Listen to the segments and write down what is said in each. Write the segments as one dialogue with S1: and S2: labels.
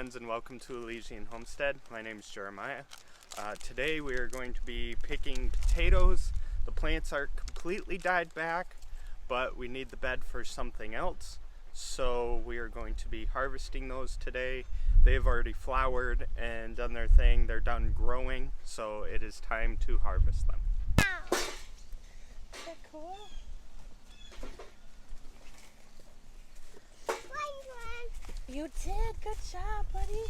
S1: friends, and welcome to Elysian Homestead. My name is Jeremiah. Today we are going to be picking potatoes. The plants are completely died back, but we need the bed for something else. So we are going to be harvesting those today. They've already flowered and done their thing. They're done growing, so it is time to harvest them.
S2: Is that cool? You did. Good job, buddy.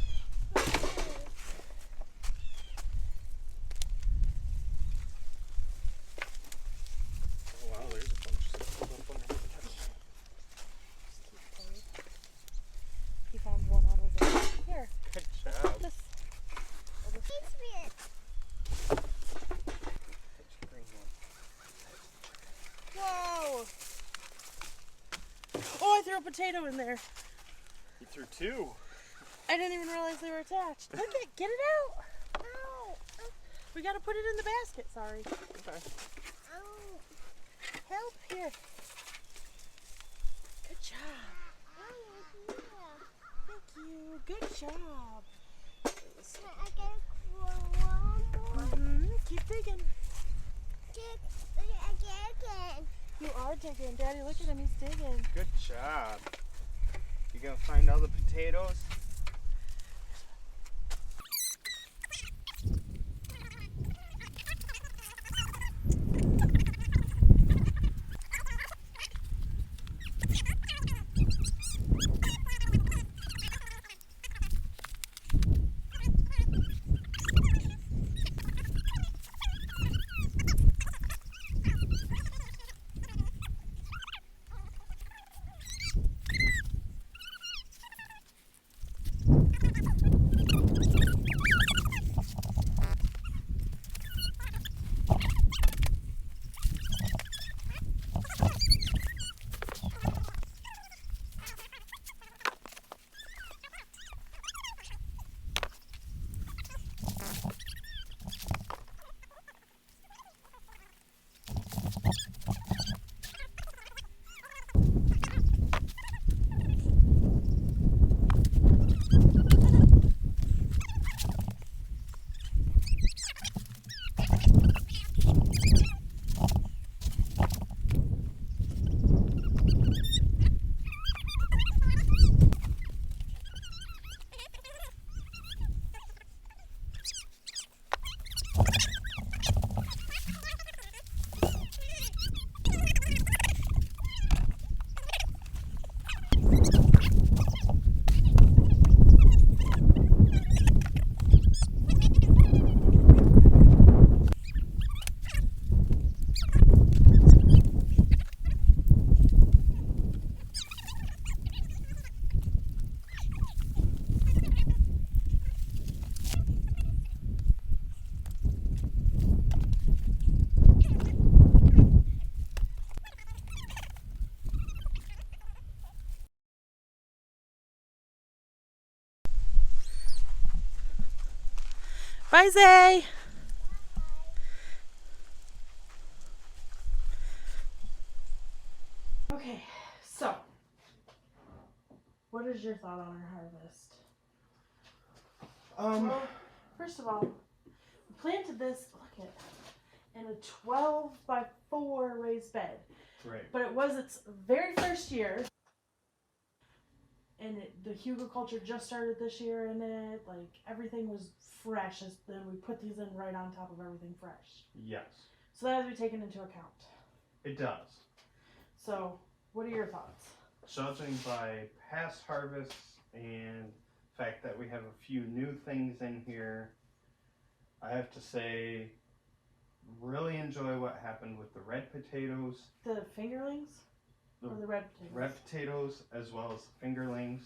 S1: Oh wow, there's a bunch still up under the couch.
S2: He found one on his own. Here.
S1: Good
S2: Let's
S1: job.
S2: put this. Whoa! Oh, I threw a potato in there.
S1: You threw two.
S2: I didn't even realize they were attached. Look at, get it out. Ow. We gotta put it in the basket, sorry.
S1: Okay.
S2: Ow. Help here. Good job. Thank you. Good job. Keep digging. You are digging. Daddy, look at him. He's digging.
S1: Good job. You gonna find all the potatoes?
S2: Bye, Zay. Okay, so what is your thought on our harvest? Well, first of all, we planted this, look at, in a 12 by 4 raised bed.
S1: Right.
S2: But it was its very first year. And the hugelkultur just started this year in it. Like, everything was fresh. Then we put these in right on top of everything fresh.
S1: Yes.
S2: So that has to be taken into account.
S1: It does.
S2: So, what are your thoughts?
S1: Judging by past harvests and the fact that we have a few new things in here, I have to say, really enjoy what happened with the red potatoes.
S2: The fingerlings? Or the red potatoes?
S1: Red potatoes as well as the fingerlings.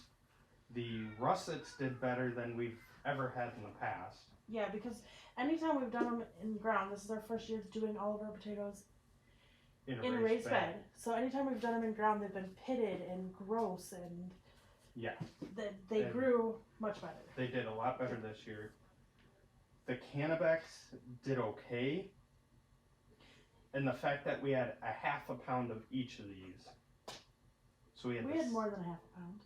S1: The russets did better than we've ever had in the past.
S2: Yeah, because anytime we've done them in the ground, this is our first year doing all of our potatoes in a raised bed. So anytime we've done them in ground, they've been pitted and gross, and
S1: yeah,
S2: they grew much better.
S1: They did a lot better this year. The Cannabecs did okay. And the fact that we had a half a pound of each of these. So we had
S2: more than a half a pound.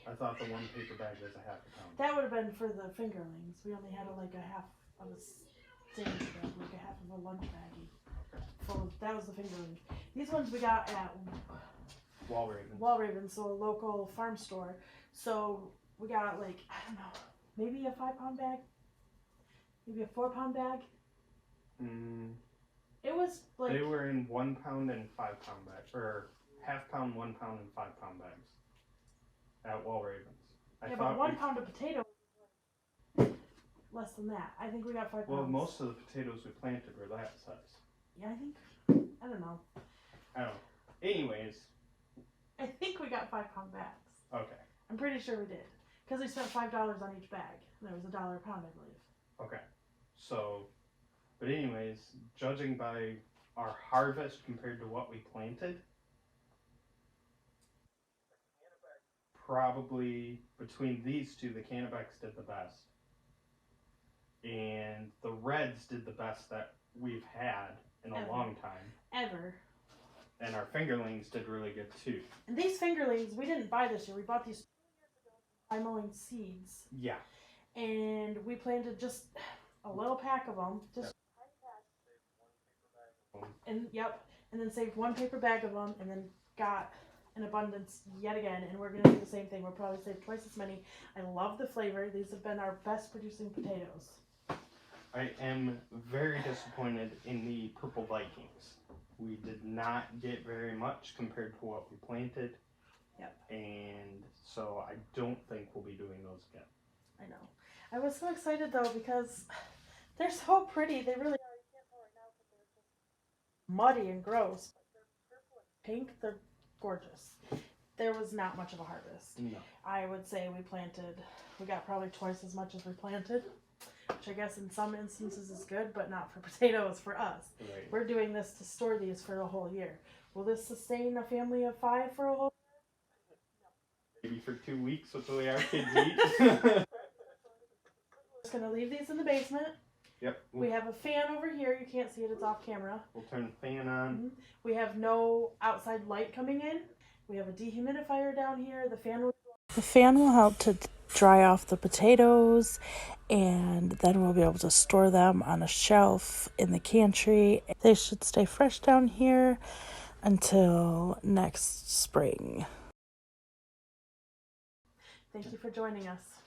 S1: I thought the one paper bag was a half a pound.
S2: That would have been for the fingerlings. We only had like a half of a sandwich bag, like a half of a lunch baggie. That was the fingerling. These ones we got at Walravens, so a local farm store. So we got like, I don't know, maybe a 5-pound bag, maybe a 4-pound bag. It was like
S1: they were in 1 pound and 5 pound bags, or half pound, 1 pound, and 5 pound bags at Walravens.
S2: But 1 pound of potato, less than that. I think we got 5 pounds.
S1: Well, most of the potatoes we planted were that size.
S2: Yeah, I don't know.
S1: Anyways.
S2: I think we got 5-pound bags.
S1: Okay.
S2: I'm pretty sure we did. Because we spent $5 on each bag. There was $1 a pound, I believe.
S1: Okay. So, but anyways, judging by our harvest compared to what we planted, probably between these two, the Cannabecs did the best. And the Reds did the best that we've had in a long time.
S2: Ever.
S1: And our fingerlings did really good too.
S2: And these fingerlings, we didn't buy this year. We bought these 2 years ago by mowing seeds.
S1: Yeah.
S2: And we planted just a little pack of them. Just and then saved 1 paper bag of them, and then got an abundance yet again. And we're gonna do the same thing. We'll probably save twice as many. I love the flavor. These have been our best producing potatoes.
S1: I am very disappointed in the Purple Vikings. We did not get very much compared to what we planted.
S2: Yep.
S1: And so I don't think we'll be doing those again.
S2: I know. I was so excited though because they're so pretty. They really are. You can't tell right now because they're just muddy and gross. But they're purple and pink. They're gorgeous. There was not much of a harvest.
S1: No.
S2: I would say we got probably twice as much as we planted. Which I guess in some instances is good, but not for potatoes for us.
S1: Right.
S2: We're doing this to store these for a whole year. Will this sustain a family of 5 for a whole
S1: year? Maybe for 2 weeks with the way our kids eat. We're
S2: just going to leave these in the basement.
S1: Yep.
S2: We have a fan over here. You can't see it. It's off camera.
S1: We'll turn the fan on.
S2: Mm-hmm. We have no outside light coming in. We have a dehumidifier down here. The fan will help to dry off the potatoes, and then we'll be able to store them on a shelf in the pantry. They should stay fresh down here until next spring. Thank you for joining us.